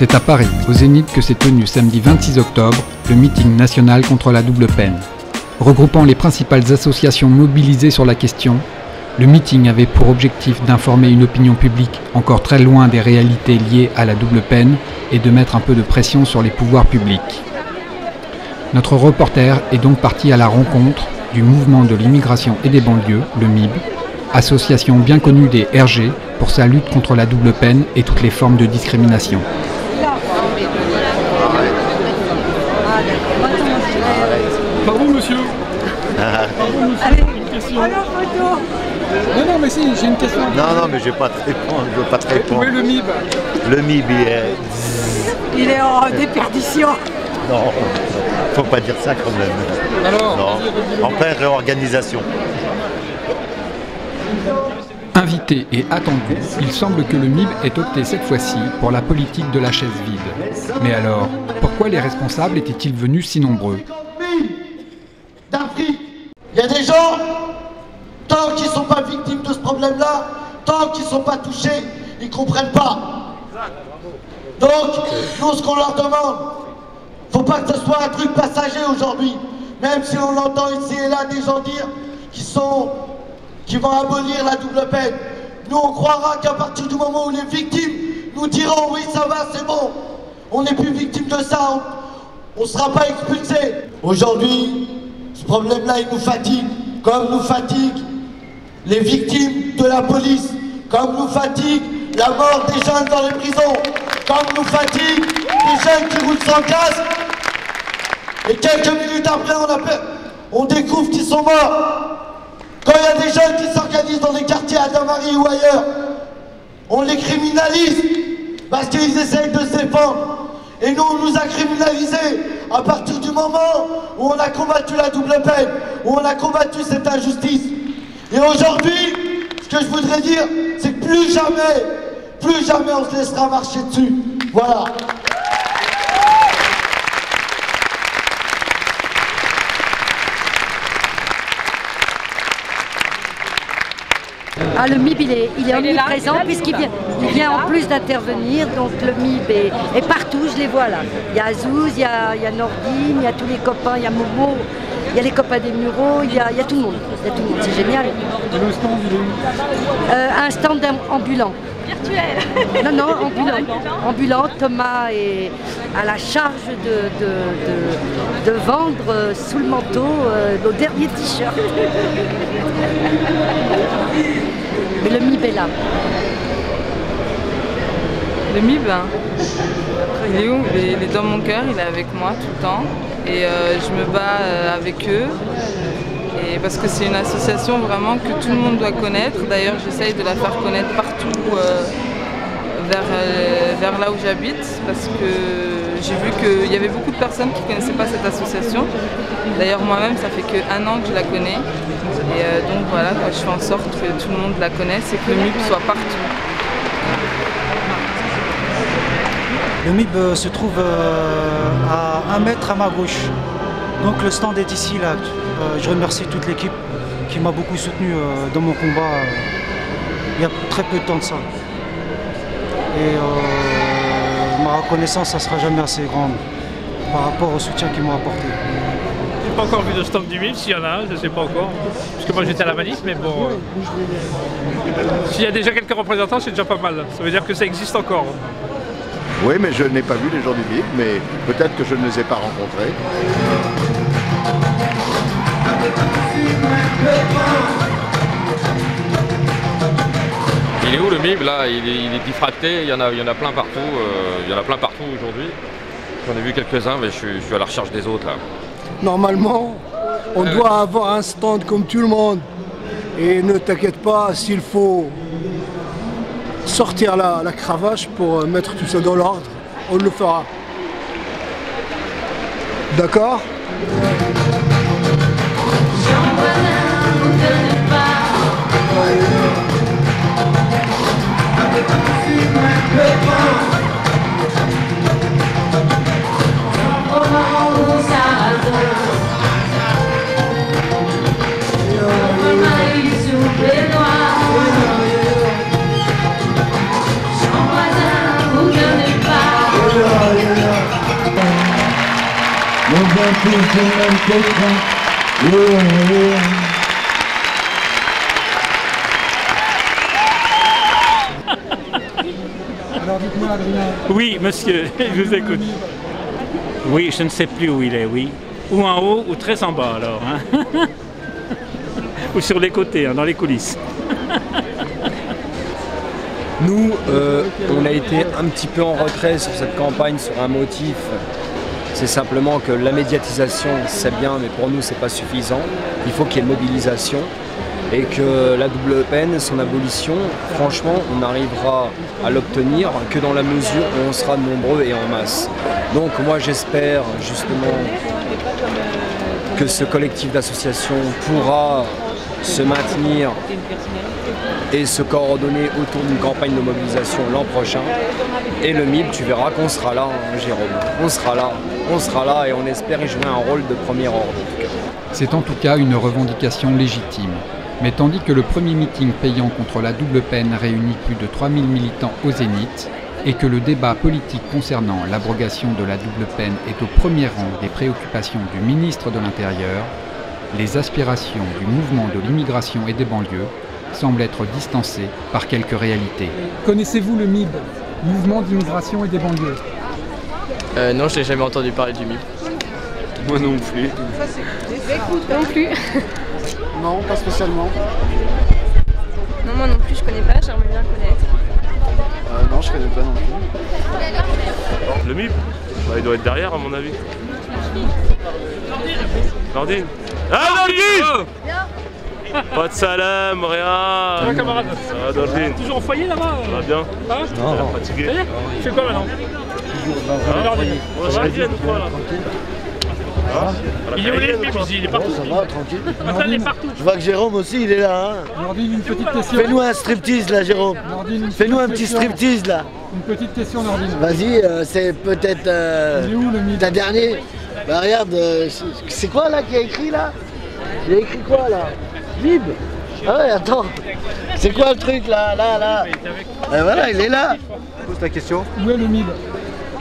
C'est à Paris, au Zénith, que s'est tenu samedi 26 octobre le meeting national contre la double peine. Regroupant les principales associations mobilisées sur la question, le meeting avait pour objectif d'informer une opinion publique encore très loin des réalités liées à la double peine et de mettre un peu de pression sur les pouvoirs publics. Notre reporter est donc parti à la rencontre du mouvement de l'immigration et des banlieues, le MIB, association bien connue des RG pour sa lutte contre la double peine et toutes les formes de discrimination. Pardon monsieur. Pardon monsieur, allez, une question. Non, mais si, j'ai une question. Non, mais je vais pas te répondre, je veux pas te répondre. Où est le MIB? Le MIB, il est en déperdition. Non, faut pas dire ça quand même. Alors, non, en pleine réorganisation. Invité et attendu, il semble que le MIB ait opté cette fois-ci pour la politique de la chaise vide. Mais alors, pourquoi les responsables étaient-ils venus si nombreux? D'Afrique, il y a des gens, tant qu'ils ne sont pas victimes de ce problème-là, tant qu'ils ne sont pas touchés, ils ne comprennent pas. Donc, nous, ce qu'on leur demande, faut pas que ce soit un truc passager aujourd'hui, même si on entend ici et là des gens dire qui vont abolir la double peine. Nous, on croira qu'à partir du moment où les victimes nous diront oui, ça va, c'est bon, on n'est plus victime de ça, on ne sera pas expulsé. Aujourd'hui, ce problème-là, il nous fatigue, comme nous fatigue les victimes de la police, comme nous fatigue la mort des jeunes dans les prisons, comme nous fatigue les jeunes qui roulent sans casque, et quelques minutes après, on découvre qu'ils sont morts. Quand il y a des jeunes qui s'organisent dans des quartiers à Damary ou ailleurs, on les criminalise parce qu'ils essayent de se défendre. Et nous, on nous a criminalisés à partir du moment où on a combattu la double peine, où on a combattu cette injustice. Et aujourd'hui, ce que je voudrais dire, c'est que plus jamais on se laissera marcher dessus. Voilà. Ah, le MIB, il est omniprésent puisqu'il vient en plus d'intervenir, donc le MIB est partout, je les vois là. Il y a Azouz, il y a Nordine, il y a tous les copains, il y a Momo, il y a les copains des Mureaux, il y a tout le monde, c'est génial. Et le stand, il est où? Un stand ambulant. Virtuel. Non, ambulant. Thomas est à la charge de vendre sous le manteau nos derniers t-shirts. Mais le MIB est là. Le MIB, il est où? Il est dans mon cœur, il est avec moi tout le temps. Et je me bats avec eux. Et parce que c'est une association vraiment que tout le monde doit connaître. D'ailleurs, j'essaye de la faire connaître partout vers là où j'habite. Parce que j'ai vu qu'il y avait beaucoup de personnes qui ne connaissaient pas cette association. D'ailleurs, moi-même, ça fait qu'un an que je la connais. Et donc voilà, je fais en sorte que tout le monde la connaisse et que le MIB soit partout. Le MIB se trouve à 1 mètre à ma gauche. Donc le stand est ici, là. Je remercie toute l'équipe qui m'a beaucoup soutenu dans mon combat il y a très peu de temps de ça. Et ma reconnaissance, ça ne sera jamais assez grande par rapport au soutien qu'ils m'ont apporté. Je n'ai pas encore vu de stand du MIB, s'il y en a un, je ne sais pas encore. Parce que moi j'étais à la manif, mais bon... s'il y a déjà quelques représentants, c'est déjà pas mal. Ça veut dire que ça existe encore. Oui, mais je n'ai pas vu les gens du MIB, mais peut-être que je ne les ai pas rencontrés. Il est où le MIB là? Il est diffracté, il y en a plein partout, aujourd'hui. J'en ai vu quelques-uns, mais je suis à la recherche des autres là. Normalement, on doit avoir un stand comme tout le monde. Et ne t'inquiète pas, s'il faut sortir la cravache pour mettre tout ça dans l'ordre, on le fera. D'accord ? Alors dites-moi Adrien. Oui, monsieur, je vous écoute. Oui, je ne sais plus où il est, oui. Ou en haut, ou très en bas, alors. Hein. Ou sur les côtés, hein, dans les coulisses. Nous, on a été un petit peu en retrait sur cette campagne sur un motif. C'est simplement que la médiatisation, c'est bien, mais pour nous, c'est pas suffisant. Il faut qu'il y ait une mobilisation. Et que la double peine, son abolition, franchement, on n'arrivera à l'obtenir que dans la mesure où on sera nombreux et en masse. Donc moi j'espère justement que ce collectif d'associations pourra se maintenir et se coordonner autour d'une campagne de mobilisation l'an prochain. Et le MIB, tu verras qu'on sera là, hein, Jérôme. On sera là et on espère y jouer un rôle de premier ordre. C'est en tout cas une revendication légitime. Mais tandis que le premier meeting payant contre la double peine réunit plus de 3000 militants au Zénith, et que le débat politique concernant l'abrogation de la double peine est au premier rang des préoccupations du ministre de l'Intérieur, les aspirations du mouvement de l'immigration et des banlieues semblent être distancées par quelques réalités. Connaissez-vous le MIB, Mouvement d'immigration et des banlieues? Non, je n'ai jamais entendu parler du MIB. Moi non plus. Non plus. Non, pas spécialement. Non, moi non plus, je connais pas, j'aimerais bien connaître. Non, je connais pas non plus. Le MIB, bah, il doit être derrière à mon avis. Nordine. Ah, Nordine! Pas de salam, rien. Ça va, camarade? Ça va, Nordine. Toujours au foyer là-bas? Ça va bien. Hein? Non. Fatigué. Ça y est? Tu fais quoi maintenant? Nordine. Ça va bien, nous, là. Il est où les MIB ici? Il est partout. Ça va, tranquille. Maintenant, il est partout. Je vois que Jérôme aussi, il est là. Hein. Nordine, une petite question. Fais-nous un striptease là, Jérôme. Fais-nous un petit striptease là. Une petite question, Nordine. Vas-y, c'est peut-être ta dernière. Bah regarde, c'est quoi là qui a écrit là? Il a écrit quoi là? MIB. Ah ouais, attends. C'est quoi le truc là? Voilà, il est là. Pose ta question. Où est le MIB?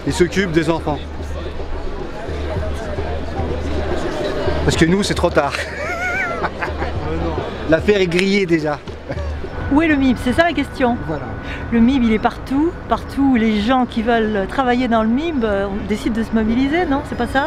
Il s'occupe des enfants. Parce que nous, c'est trop tard. L'affaire est grillée déjà. Où est le MIB? C'est ça la question. Voilà. Le MIB, il est partout. Partout où les gens qui veulent travailler dans le MIB décident de se mobiliser, non? C'est pas ça?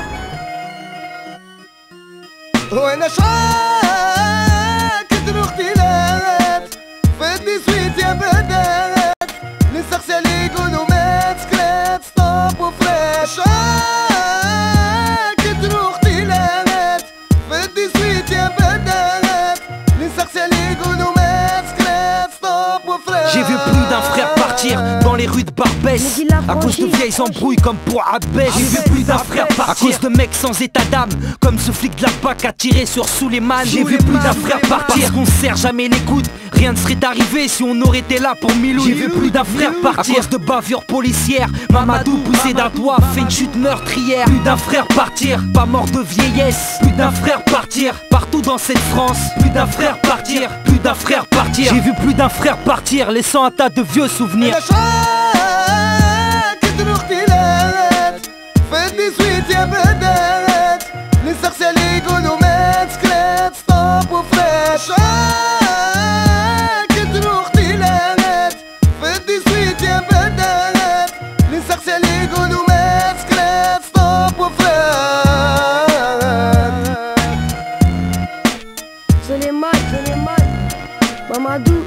J'ai vu plus d'un frère partir dans les rues de Barbès à cause de vieilles embrouilles comme pour Abbès. J'ai vu plus d'un frère partir à cause de mecs sans état d'âme comme ce flic de la BAC a tiré sur Souleymane. J'ai vu plus d'un frère partir parce qu'on serre jamais les coudes. Rien ne serait arrivé si on aurait été là pour Milou. J'ai vu plus d'un frère partir à cause de bavures policières. Mamadou poussé d'un doigt fait une chute meurtrière. Plus d'un frère partir, pas mort de vieillesse. Plus d'un frère partir, partout dans cette France. Plus d'un frère partir, plus d'un frère partir. J'ai vu plus d'un frère partir, laissant un tas de vieux souvenirs.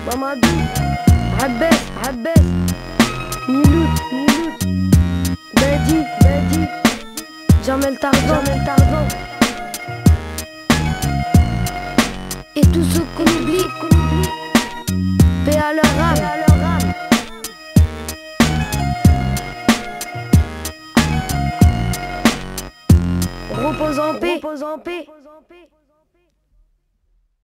Mamadou, Abbès, Miloud, Bedi, Jamel Tarzan, et tous ceux qu'on oublie, paix à leur âme. Repose en paix.